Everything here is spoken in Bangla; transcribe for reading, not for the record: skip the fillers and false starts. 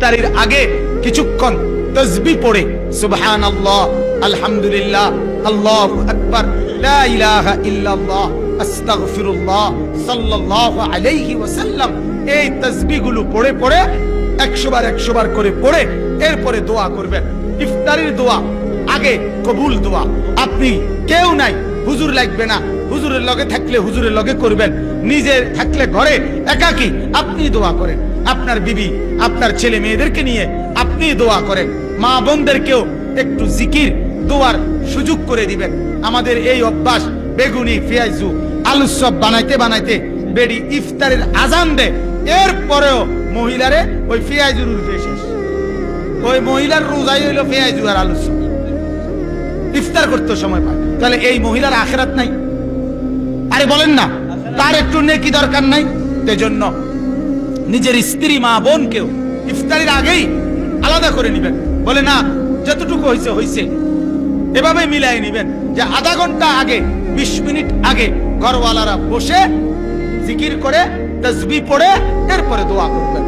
ইফতারির আগে কিছুক্ষণ তাসবিহ পড়ে সুবহানাল্লাহ, আলহামদুলিল্লাহ, আল্লাহু আকবার, লা ইলাহা ইল্লাল্লাহ, আস্তাগফিরুল্লাহ, সাল্লাল্লাহু আলাইহি ওয়াসাল্লাম, এই তাসবিহগুলো পড়ে পড়ে 100 বার করে পড়ে এরপরে দোয়া করবেন। ইফতারির দোয়া আগে কবুল দোয়া। আপনি কেউ নাই, হুজুর লাগবে না, হুজুরের লগে থাকলে হুজুরের লগে করবেন, নিজে থাকলে ঘরে একাকী আপনি দোয়া করেন, আপনার বিবি আপনার ছেলে মেয়েদেরকে নিয়ে আপনি দোয়া করেন, মা বোনদেরকেও একটু জিকির দোয়ার সুযোগ করে দিবেন। আমাদের এই অভ্যাস, বেগুনি পেঁয়াজু আলু সব বানাইতে বানাইতে বেডি ইফতারের আজান দেয়, এরপরেও মহিলারে ওই পেঁয়াজুর উঠে শেষ। ওই মহিলার রোজাই হইলো পেঁয়াজু আর আলু সব, ইফতার করতে সময় পায়। তাহলে এই মহিলার আখিরাত নাই? আরে বলেন না, তার একটু নেকি দরকার নাই? এজন্য নিজের স্ত্রী মা বোনকেও ইফতারির আগেই আলাদা করে নিবেন। বলে না, যতটুকু হয়েছে হয়েছে, এভাবে মিলাই নিবেন যে আধা ঘন্টা আগে 20 মিনিট আগে ঘরওয়ালারা বসে জিকির করে তাসবিহ পড়ে এরপরে দোয়া করবেন।